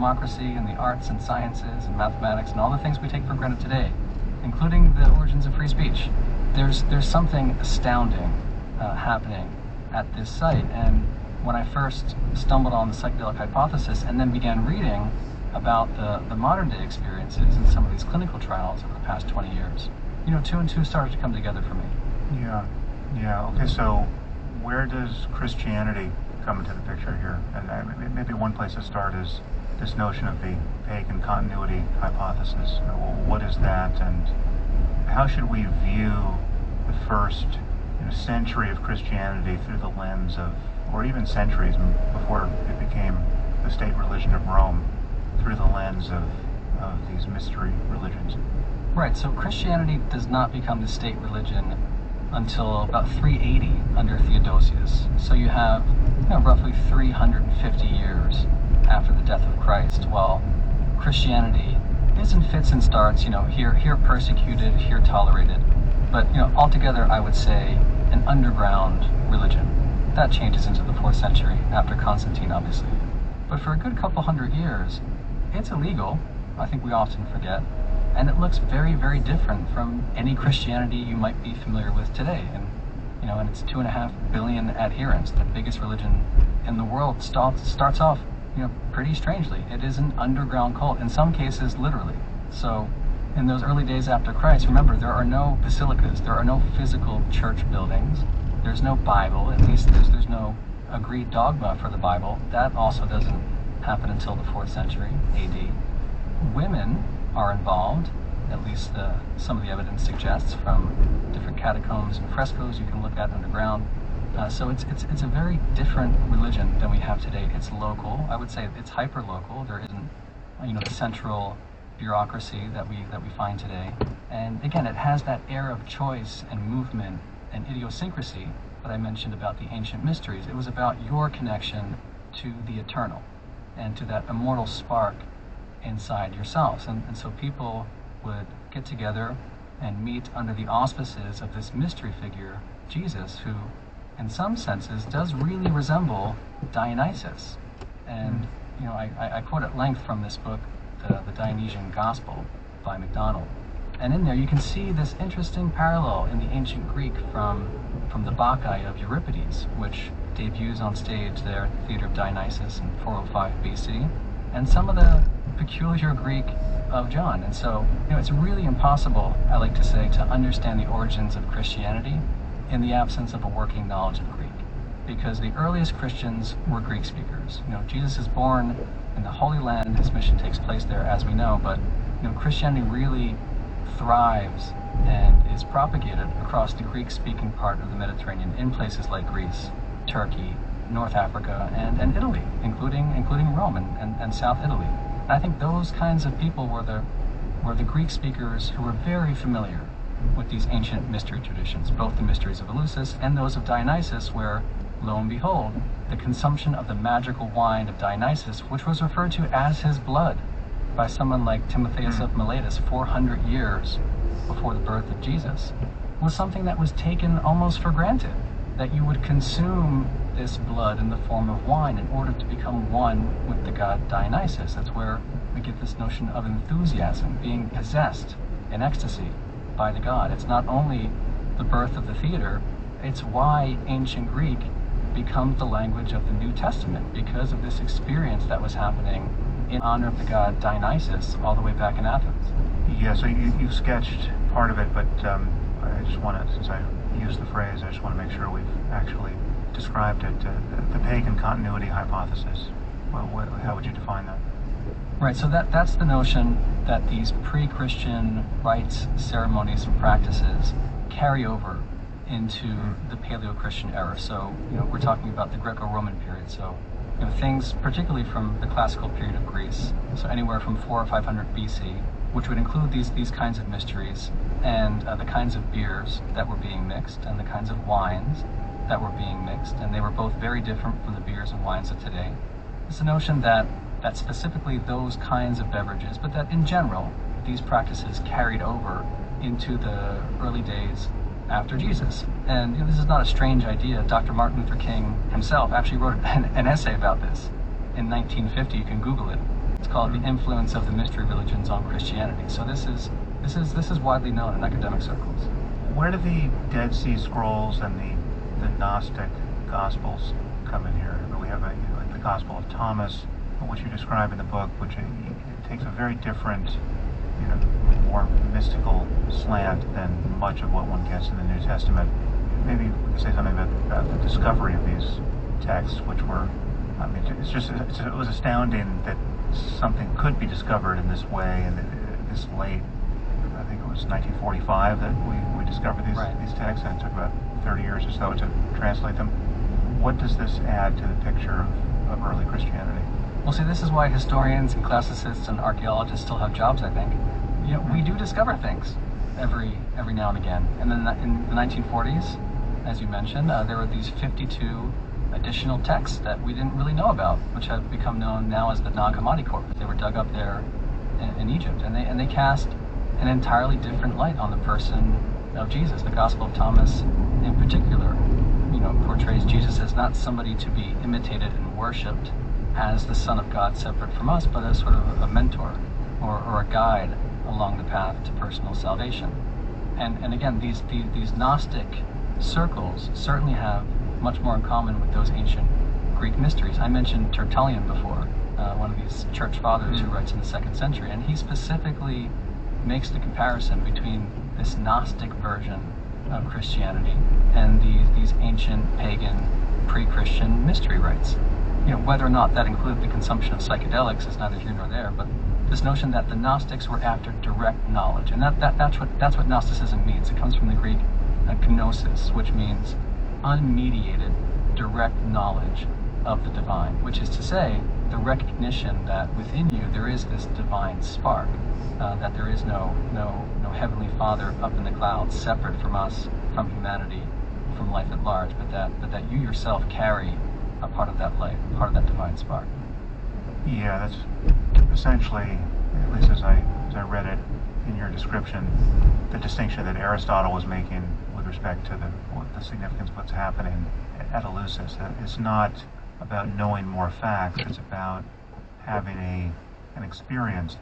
democracy and the arts and sciences and mathematics and all the things we take for granted today, including the origins of free speech. There's something astounding happening at this site. And when I first stumbled on the psychedelic hypothesis and then began reading about the modern day experiences in some of these clinical trials over the past 20 years, two and two started to come together for me. Yeah. Okay, so where does Christianity come into the picture here? And maybe one place to start is this notion of the pagan continuity hypothesis. What is that, and how should we view the first century of Christianity through the lens of, or even centuries before it became the state religion of Rome, through the lens of these mystery religions? Right, so Christianity does not become the state religion until about 380 under Theodosius. So you have roughly 350 years after the death of Christ, while Christianity is in fits and starts, here persecuted, here tolerated, but altogether I would say an underground religion. That changes into the 4th century after Constantine, obviously. But for a good couple hundred years, it's illegal. I think we often forget. And it looks very, very different from any Christianity you might be familiar with today. And its 2.5 billion adherents, the biggest religion in the world, starts off, pretty strangely. It is an underground cult, in some cases, literally. So, in those early days after Christ, remember, there are no basilicas, there are no physical church buildings, there's no Bible, at least there's no agreed dogma for the Bible. That also doesn't happen until the 4th century AD. Women are involved, at least some of the evidence suggests, from different catacombs and frescoes you can look at underground. So it's a very different religion than we have today. It's local. I would say it's hyper-local. There isn't, the central bureaucracy that we find today. And again, it has that air of choice and movement and idiosyncrasy that I mentioned about the ancient mysteries. It was about your connection to the eternal and to that immortal spark inside yourselves. And so people would get together and meet under the auspices of this mystery figure, Jesus, who in some senses does really resemble Dionysus. And I quote at length from this book, the Dionysian Gospel by MacDonald. And in there you can see this interesting parallel in the ancient Greek from the Bacchae of Euripides, which debuts on stage there at the Theatre of Dionysus in 405 BC, and some of the peculiar Greek of John. And so, it's really impossible, I like to say, to understand the origins of Christianity in the absence of a working knowledge of Greek, because the earliest Christians were Greek speakers. Jesus is born in the Holy Land, his mission takes place there, as we know, but Christianity really thrives and is propagated across the Greek-speaking part of the Mediterranean in places like Greece, Turkey, North Africa, and Italy, including Rome and South Italy. And I think those kinds of people were the Greek speakers who were very familiar with these ancient mystery traditions, both the mysteries of Eleusis and those of Dionysus, where, lo and behold, the consumption of the magical wine of Dionysus, which was referred to as his blood by someone like Timotheus of Miletus 400 years before the birth of Jesus, was something that was taken almost for granted, that you would consume this blood in the form of wine in order to become one with the god Dionysus. That's where we get this notion of enthusiasm, being possessed in ecstasy by the god. It's not only the birth of the theater, it's why ancient Greek becomes the language of the New Testament, because of this experience that was happening in honor of the god Dionysus all the way back in Athens. Yeah, so you sketched part of it, but I just want to, since I used the phrase, I just want to make sure we've actually described it. The pagan continuity hypothesis. Well, how would you define that? Right, so that's the notion that these pre-Christian rites, ceremonies, and practices carry over into the Paleo-Christian era. So, we're talking about the Greco-Roman period. So, things particularly from the classical period of Greece, so anywhere from 400 or 500 BC, which would include these kinds of mysteries and the kinds of beers that were being mixed and the kinds of wines that were being mixed, and they were both very different from the beers and wines of today. It's the notion that specifically those kinds of beverages, but that in general, these practices carried over into the early days after Jesus. And this is not a strange idea. Dr. Martin Luther King himself actually wrote an essay about this in 1950. You can Google it. It's called The Influence of the Mystery Religions on Christianity. So this is widely known in academic circles. Where do the Dead Sea Scrolls and the Gnostic Gospels come in here? We have like the Gospel of Thomas, which you describe in the book, which it takes a very different, more mystical slant than much of what one gets in the New Testament. Maybe we can say something about the discovery of these texts, which were, it was astounding that something could be discovered in this way and this late. I think it was 1945 that we discovered these texts, and it took about 30 years or so to translate them. What does this add to the picture of early Christianity? Well, see, this is why historians and classicists and archaeologists still have jobs, I think. We do discover things every now and again. And then in the 1940s, as you mentioned, there were these 52 additional texts that we didn't really know about, which have become known now as the Nag Hammadi corpus. They were dug up there in Egypt, and they cast an entirely different light on the person of Jesus. The Gospel of Thomas, in particular, portrays Jesus as not somebody to be imitated and worshipped as the Son of God separate from us, but as sort of a mentor or a guide along the path to personal salvation. And again, these Gnostic circles certainly have much more in common with those ancient Greek mysteries. I mentioned Tertullian before, one of these church fathers who writes in the 2nd century, and he specifically makes the comparison between this Gnostic version of Christianity and these ancient pagan pre-Christian mystery rites. Whether or not that included the consumption of psychedelics is neither here nor there, but this notion that the Gnostics were after direct knowledge, and that's what Gnosticism means. It comes from the Greek gnosis, which means unmediated, direct knowledge of the divine, which is to say, the recognition that within you there is this divine spark, that there is no heavenly Father up in the clouds, separate from us, from humanity, from life at large, but that you yourself carry a part of that light, part of that divine spark. Yeah, that's essentially, at least as I read it in your description, the distinction that Aristotle was making with respect to the significance of what's happening at Eleusis. It's not about knowing more facts, it's about having an experience